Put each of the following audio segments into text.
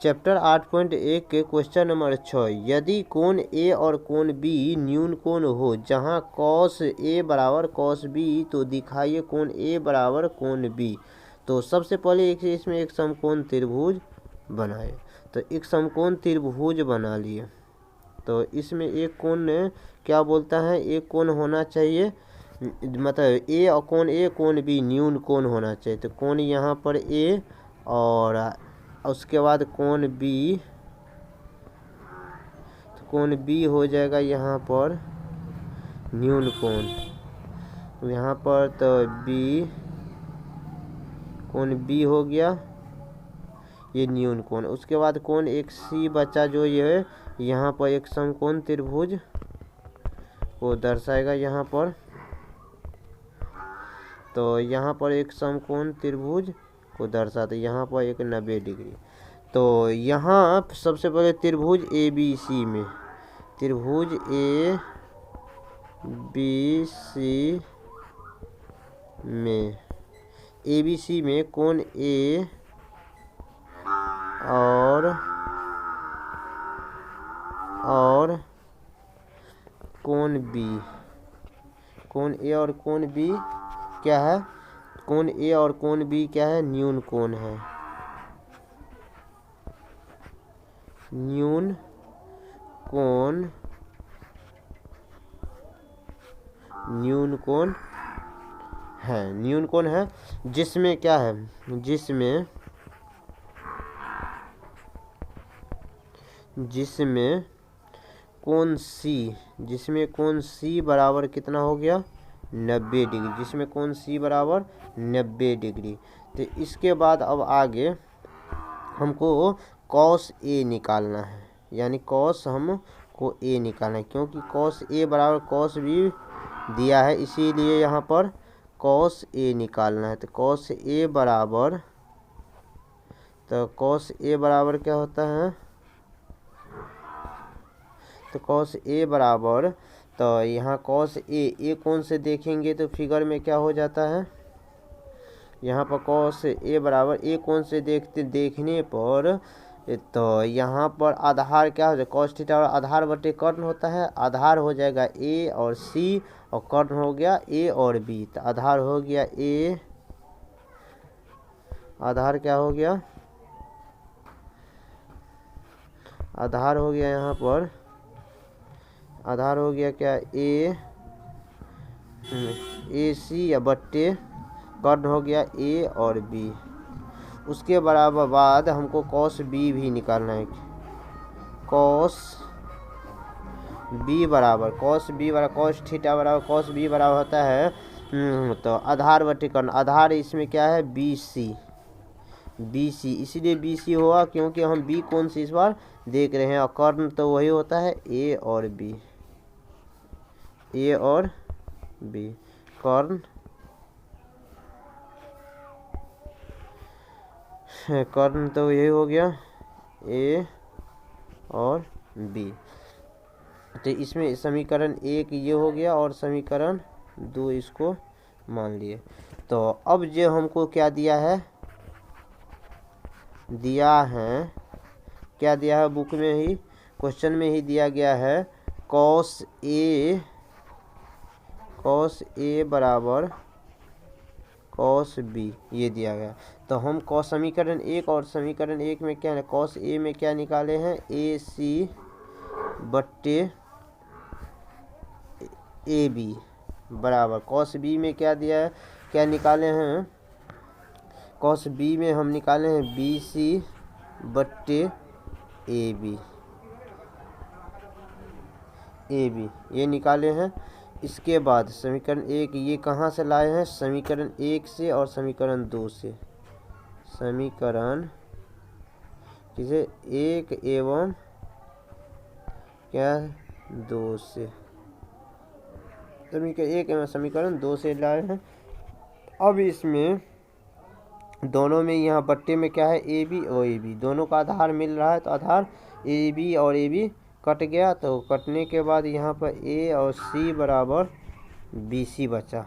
Chapter 8.1 के question number 6, यदि कोण ए और कोण बी न्यून कोण हो जहां कॉस ए बराबर कॉस बी, तो दिखाइए कोण ए बराबर कोण बी। तो सबसे पहले इसमें एक समकोण त्रिभुज बनाए। तो एक समकोण त्रिभुज बना लिए। तो इसमें एक कोण क्या बोलता है, एक कोण होना चाहिए, मतलब ए कोण बी न्यून कोण होना चाहिए। तो कोण यहाँ पर ए और उसके बाद कोण बी, तो कोण बी हो जाएगा यहाँ पर न्यून कोण। तो यहाँ पर तो बी, कोण बी हो गया ये न्यून कोण। उसके बाद कोण एक सी बचा, जो ये है यहाँ पर एक समकोण त्रिभुज को दर्शाएगा यहाँ पर। तो यहाँ पर एक समकोण त्रिभुज को दर्शाते यहाँ पर एक 90 डिग्री। तो यहाँ सबसे पहले त्रिभुज ए बी सी में, त्रिभुज ए बी सी में, ए बी सी में कोण ए और कोण बी, कोण ए और कोण बी क्या है, कोण ए और कोण बी क्या है, न्यून कोण है, न्यून कोण, न्यून कोण है, न्यून कोण है। जिसमें क्या है, जिसमें कोण सी, जिसमें कोण सी बराबर कितना हो गया 90 डिग्री, जिसमें कोण सी बराबर 90 डिग्री। तो इसके बाद अब आगे हमको कॉस ए निकालना है, यानी कॉस हमको ए निकालना है, क्योंकि कॉस ए बराबर कॉस बी दिया है, इसीलिए यहाँ पर कॉस ए निकालना है। तो कॉस ए बराबर, तो कॉस ए बराबर क्या होता है, तो कॉस ए बराबर, तो यहाँ कॉस ए कौन से देखेंगे तो फिगर में क्या हो जाता है, यहाँ पर कॉस ए बराबर ए कौन से देखने पर, तो यहाँ पर आधार क्या हो जाएगा, कॉस थीटा और आधार बटे कर्ण होता है, आधार हो जाएगा ए और सी और कर्ण हो गया ए और बी। तो आधार हो गया ए, आधार क्या हो गया, आधार हो गया यहाँ पर, आधार हो गया क्या ए सी या बट्टे कर्ण हो गया ए और बी। उसके बराबर बाद हमको कॉस बी भी निकालना है, कॉस बी बराबर कॉस थीटा बराबर कॉस बी बराबर होता है तो आधार बटे कर्ण, आधार इसमें क्या है बी सी, इसीलिए बी सी हुआ क्योंकि हम बी कौन सी इस बार देख रहे हैं, और कर्ण तो वही होता है ए और बी, ए और बी, कर्ण तो यही हो गया ए और बी। तो इसमें समीकरण 1 ये हो गया और समीकरण 2 इसको मान लिए। तो अब जो हमको क्या दिया है, क्या दिया है बुक में ही, क्वेश्चन में ही दिया गया है कॉस ए बराबर कॉस बी, ये दिया गया। तो हम कॉस समीकरण 1 और समीकरण 1 में क्या है, कॉस ए में क्या निकाले हैं ए सी बट्टे ए बी बराबर, कॉस बी में क्या दिया है, क्या निकाले हैं, कॉस बी में हम निकाले हैं बी सी बट्टे ए बी, ये निकाले हैं। इसके बाद समीकरण 1 ये कहाँ से लाए हैं, समीकरण 1 से और समीकरण 2 से, समीकरण किसे 1 एवं क्या 2 से, समीकरण 1 एवं समीकरण 2 से लाए हैं। अब इसमें दोनों में यहाँ बट्टे में क्या है ए बी और ए बी, दोनों का आधार मिल रहा है, तो आधार ए बी और ए बी कट गया। तो कटने के बाद यहाँ पर ए और सी बराबर बी सी बचा,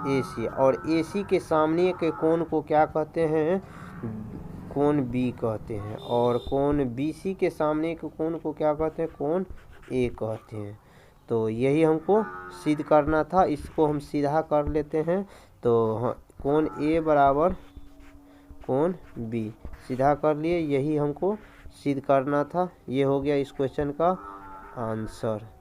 ए सी, और ए सी के सामने के कोण को क्या कहते हैं, कोण बी कहते हैं और कोण BC के सामने के कोण को क्या कहते हैं, कोण A कहते हैं। तो यही हमको सिद्ध करना था, इसको हम सीधा कर लेते हैं। तो कोण A बराबर कोण B सीधा कर लिए, यही हमको सिद्ध करना था। ये हो गया इस क्वेश्चन का आंसर।